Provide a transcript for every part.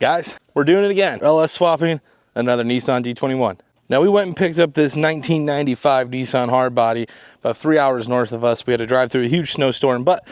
Guys, we're doing it again. LS swapping another Nissan D21. Now we went and picked up this 1995 Nissan Hardbody about 3 hours north of us. We had to drive through a huge snowstorm, but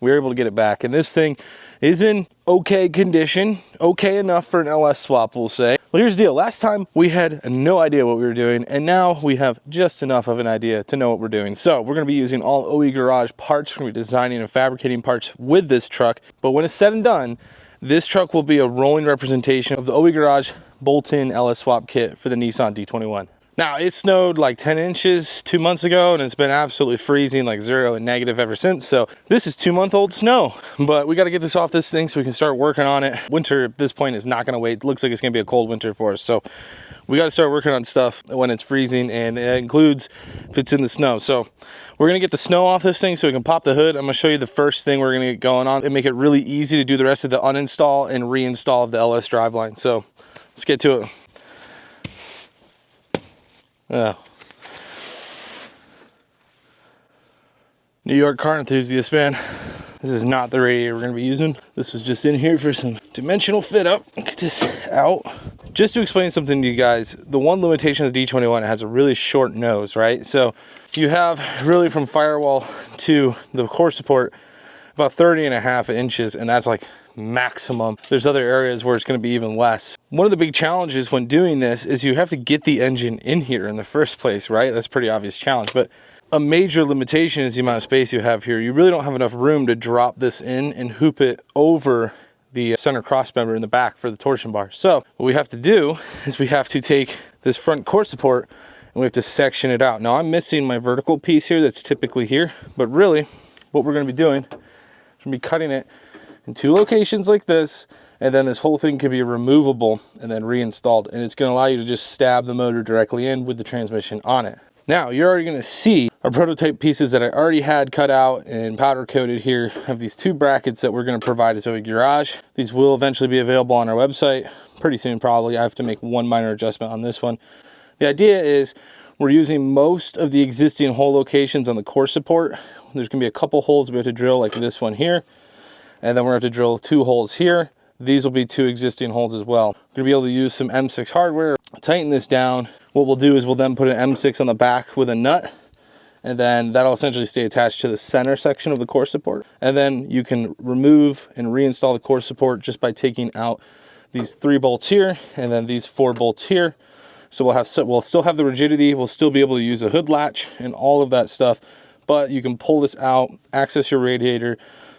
we were able to get it back. And this thing is in okay condition, okay enough for an LS swap, we'll say. Well, here's the deal. Last time we had no idea what we were doing, and now we have just enough of an idea to know what we're doing. So we're gonna be using all OE Garage parts. We're gonna be designing and fabricating parts with this truck. But when it's said and done, this truck will be a rolling representation of the OE Garage bolt-in LS swap kit for the Nissan D21. Now, it snowed like 10 inches 2 months ago, and it's been absolutely freezing, like 0 and negative ever since. So this is 2-month-old snow, but we got to get this off this thing so we can start working on it. Winter at this point is not going to wait. It looks like it's going to be a cold winter for us. So we got to start working on stuff when it's freezing, and it includes if it's in the snow. So we're going to get the snow off this thing so we can pop the hood. I'm going to show you the first thing we're going to get going on and make it really easy to do the rest of the uninstall and reinstall of the LS driveline. So let's get to it. Oh. New York car enthusiast, man. This is not the radiator we're going to be using. This was just in here for some dimensional fit up. Get this out. Just to explain something to you guys, the one limitation of the D21, it has a really short nose, right? So you have really from firewall to the core support about 30.5 inches, and that's like maximum. There's other areas where it's going to be even less. One of the big challenges when doing this is you have to get the engine in here in the first place, right? That's a pretty obvious challenge, but a major limitation is the amount of space you have here. You really don't have enough room to drop this in and hoop it over the center cross member in the back for the torsion bar. So what we have to do is we have to take this front core support and we have to section it out. Now I'm missing my vertical piece here that's typically here, but really what we're going to be doing is we're going to be cutting it in 2 locations like this, and then this whole thing can be removable and then reinstalled, and it's going to allow you to just stab the motor directly in with the transmission on it. Now you're already going to see our prototype pieces that I already had cut out and powder coated here of these 2 brackets that we're going to provide as OE Garage. These will eventually be available on our website pretty soon. Probably I have to make one minor adjustment on this one. The idea is we're using most of the existing hole locations on the core support. There's going to be a couple holes we have to drill, like this one here. And then we're going to have to drill 2 holes here. These will be 2 existing holes as well. We're going to be able to use some M6 hardware, tighten this down. What we'll do is we'll then put an M6 on the back with a nut, and then that'll essentially stay attached to the center section of the core support. And then you can remove and reinstall the core support just by taking out these 3 bolts here and then these 4 bolts here. So we'll still have the rigidity, we'll still be able to use a hood latch and all of that stuff, but you can pull this out, access your radiator,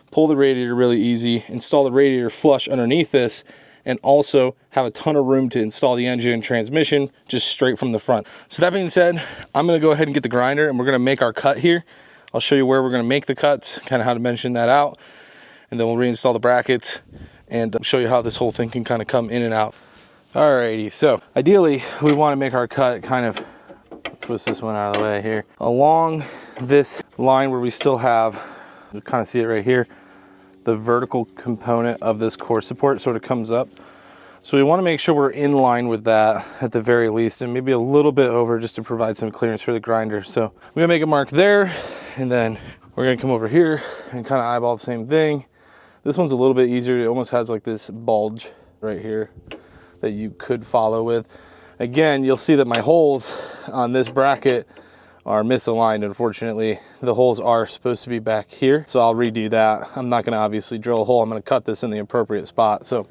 pull the radiator really easy, install the radiator flush underneath this, and also have a ton of room to install the engine and transmission just straight from the front. So that being said, I'm going to go ahead and get the grinder and we're going to make our cut here. I'll show you where we're going to make the cuts, kind of how to dimension that out, and then we'll reinstall the brackets and show you how this whole thing can kind of come in and out. Alrighty, so ideally we want to make our cut kind of, let's twist this one out of the way here, along this line where we still have, you kind of see it right here, the vertical component of this core support sort of comes up. So we want to make sure we're in line with that at the very least, and maybe a little bit over just to provide some clearance for the grinder. So we're gonna make a mark there, and then we're gonna come over here and kind of eyeball the same thing. This one's a little bit easier. It almost has like this bulge right here that you could follow with. Again, you'll see that my holes on this bracket are misaligned. Unfortunately, the holes are supposed to be back here, so I'll redo that. I'm not going to obviously drill a hole. I'm going to cut this in the appropriate spot. So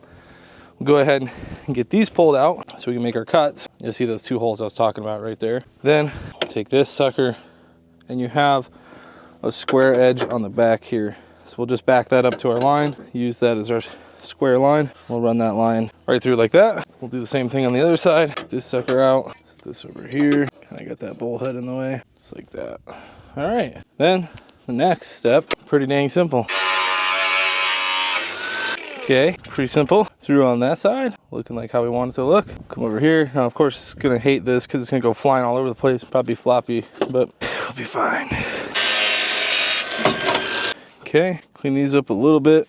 we'll go ahead and get these pulled out so we can make our cuts. You'll see those 2 holes I was talking about right there. Then take this sucker, and you have a square edge on the back here. So we'll just back that up to our line, use that as our square line. We'll run that line right through like that. We'll do the same thing on the other side. Get this sucker out, set this over here. I got that bowl head in the way, just like that. All right, then the next step, pretty dang simple. Okay, pretty simple. Through on that side, looking like how we want it to look. Come over here. Now, of course, it's gonna hate this because it's gonna go flying all over the place, probably floppy, but it'll be fine. Okay, clean these up a little bit.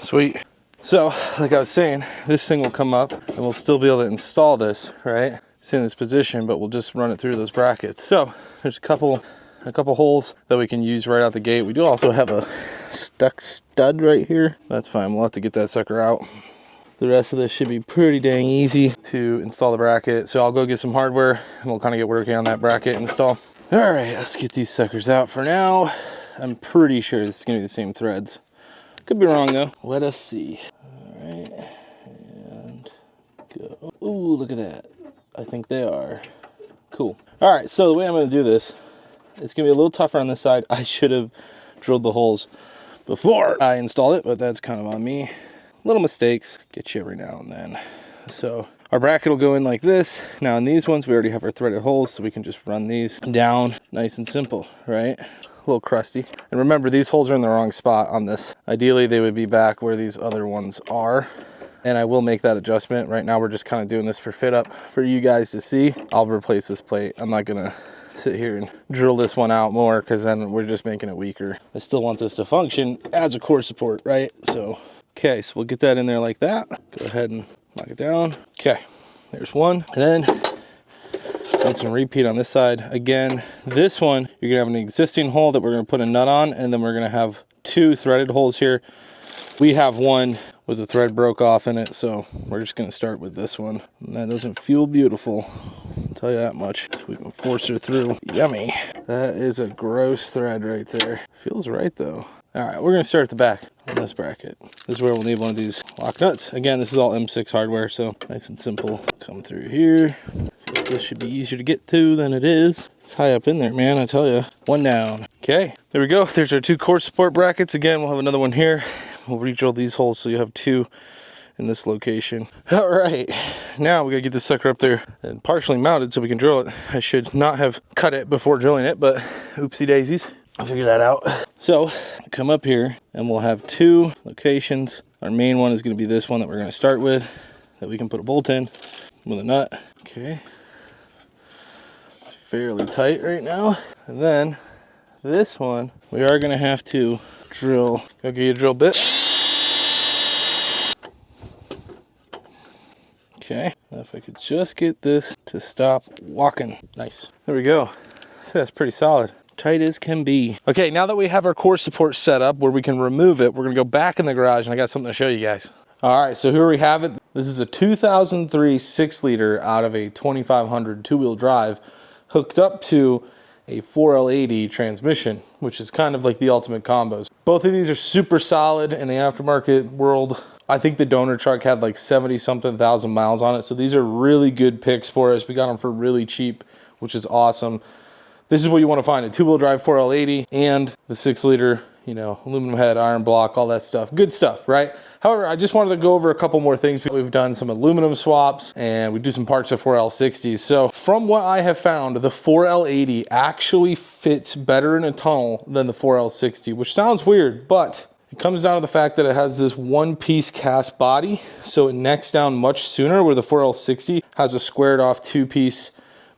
Sweet. So, like I was saying, this thing will come up and we'll still be able to install this, right? It's in this position, but we'll just run it through those brackets. So there's a couple holes that we can use right out the gate. We do also have a stuck stud right here. That's fine, we'll have to get that sucker out. The rest of this should be pretty dang easy to install the bracket. So I'll go get some hardware and we'll kind of get working on that bracket install. All right, let's get these suckers out for now. I'm pretty sure this is gonna be the same threads. Could be wrong though. Let us see. All right, and go. Ooh, look at that. I think they are. Cool. All right, so the way I'm gonna do this, it's gonna be a little tougher on this side. I should have drilled the holes before I installed it, but that's kind of on me. Little mistakes get you every now and then. So our bracket will go in like this. Now in these ones, we already have our threaded holes, so we can just run these down nice and simple, right? A little crusty. And remember, these holes are in the wrong spot on this. Ideally, they would be back where these other ones are. And I will make that adjustment. Right now, we're just kind of doing this for fit up for you guys to see. I'll replace this plate. I'm not gonna sit here and drill this one out more because then we're just making it weaker. I still want this to function as a core support, right? So, okay, so we'll get that in there like that. Go ahead and knock it down. Okay, there's one. And then rinse and repeat on this side. Again, this one, you're gonna have an existing hole that we're gonna put a nut on, and then we're gonna have 2 threaded holes here. We have one with the thread broke off in it, so we're just gonna start with this one. And that doesn't feel beautiful, I'll tell you that much. We can force her through. Yummy. That is a gross thread right there. Feels right though. All right, we're gonna start at the back on this bracket. This is where we'll need one of these lock nuts. Again, this is all M6 hardware, so nice and simple. Come through here. This should be easier to get to than it is. It's high up in there, man, I tell you. One down. Okay, there we go. There's our 2 core support brackets. Again, we'll have another one here. We'll re-drill these holes so you have 2 in this location. All right, now we gotta get this sucker up there and partially mounted so we can drill it. I should not have cut it before drilling it, but oopsie daisies. I'll figure that out. So come up here and we'll have 2 locations. Our main one is gonna be this one that we're gonna start with, that we can put a bolt in with a nut. Okay. It's fairly tight right now. And then this one, we are gonna have to drill. Go get you a drill bit. Okay, if I could just get this to stop walking. Nice. There we go. So that's pretty solid. Tight as can be. Okay, now that we have our core support set up where we can remove it, we're gonna go back in the garage and I got something to show you guys. All right, so here we have it. This is a 2003 6-liter out of a 2500 2-wheel drive hooked up to a 4L80 transmission, which is kind of like the ultimate combos. Both of these are super solid in the aftermarket world. I think the donor truck had like 70-something thousand miles on it. So these are really good picks for us. We got them for really cheap, which is awesome. This is what you want to find, a 2-wheel drive 4L80 and the 6-liter, you know, aluminum head, iron block, all that stuff. Good stuff, right? However, I just wanted to go over a couple more things. We've done some aluminum swaps and we do some parts of 4L60s. So from what I have found, the 4L80 actually fits better in a tunnel than the 4L60, which sounds weird, but it comes down to the fact that it has this 1-piece cast body, so it necks down much sooner, where the 4L60 has a squared off 2-piece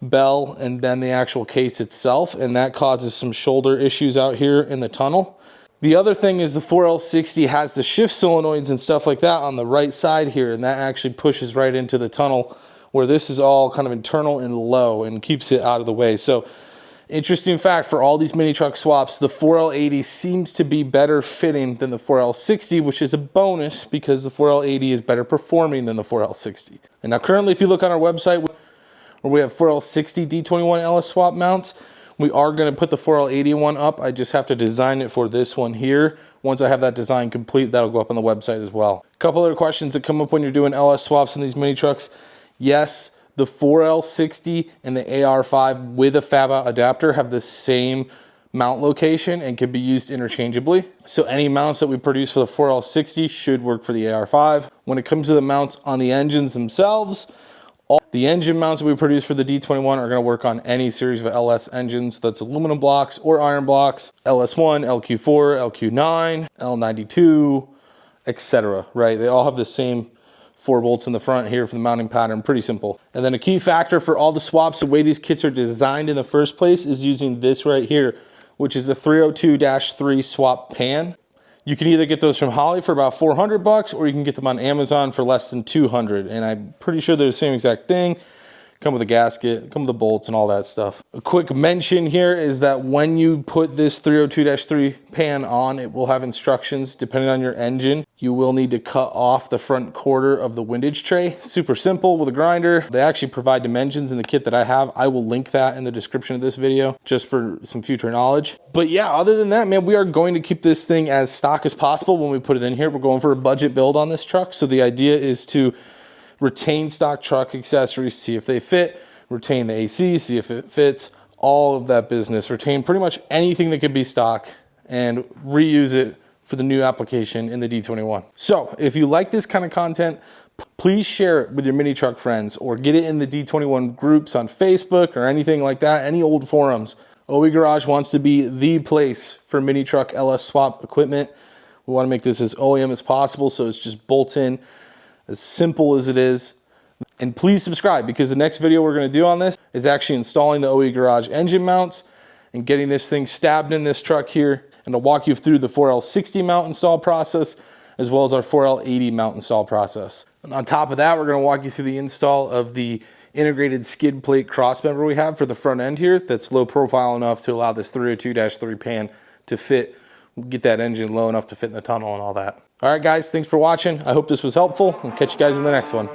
bell and then the actual case itself, and that causes some shoulder issues out here in the tunnel. The other thing is the 4L60 has the shift solenoids and stuff like that on the right side here, and that actually pushes right into the tunnel, where this is all kind of internal and low and keeps it out of the way. So interesting fact, for all these mini truck swaps, the 4L80 seems to be better fitting than the 4L60, which is a bonus because the 4L80 is better performing than the 4L60. And now currently, if you look on our website where we have 4L60 D21 LS swap mounts, we are going to put the 4L80 one up. I just have to design it for this one here. Once I have that design complete, that'll go up on the website as well. A couple other questions that come up when you're doing LS swaps in these mini trucks. Yes, the 4L60 and the AR5 with a fab out adapter have the same mount location and can be used interchangeably. So any mounts that we produce for the 4L60 should work for the AR5. When it comes to the mounts on the engines themselves, all the engine mounts that we produce for the D21 are going to work on any series of LS engines. That's aluminum blocks or iron blocks, LS1, LQ4, LQ9, L92, etc. Right? They all have the same 4 bolts in the front here for the mounting pattern. Pretty simple. And then a key factor for all the swaps, the way these kits are designed in the first place, is using this right here, which is a 302-3 swap pan. You can either get those from Holley for about $400, or you can get them on Amazon for less than $200. And I'm pretty sure they're the same exact thing. come with a gasket, come with the bolts and all that stuff. A quick mention here is that when you put this 302-3 pan on, it will have instructions depending on your engine. You will need to cut off the front quarter of the windage tray. Super simple with a grinder. They actually provide dimensions in the kit that I have. I will link that in the description of this video just for some future knowledge. But yeah, other than that, man, we are going to keep this thing as stock as possible when we put it in here. We're going for a budget build on this truck. So the idea is to retain stock truck accessories, see if they fit, retain the AC, see if it fits, all of that business, retain pretty much anything that could be stock and reuse it for the new application in the D21. So if you like this kind of content, please share it with your mini truck friends or get it in the D21 groups on Facebook or anything like that, any old forums. OE Garage wants to be the place for mini truck LS swap equipment. We want to make this as OEM as possible, so it's just bolt in, as simple as it is. And please subscribe, because the next video we're going to do on this is actually installing the OE Garage engine mounts and getting this thing stabbed in this truck here. And I'll walk you through the 4L60 mount install process, as well as our 4L80 mount install process. And on top of that, we're going to walk you through the install of the integrated skid plate crossmember we have for the front end here that's low profile enough to allow this 302-3 pan to fit, get that engine low enough to fit in the tunnel and all that. All right, guys, thanks for watching. I hope this was helpful. I'll catch you guys in the next one.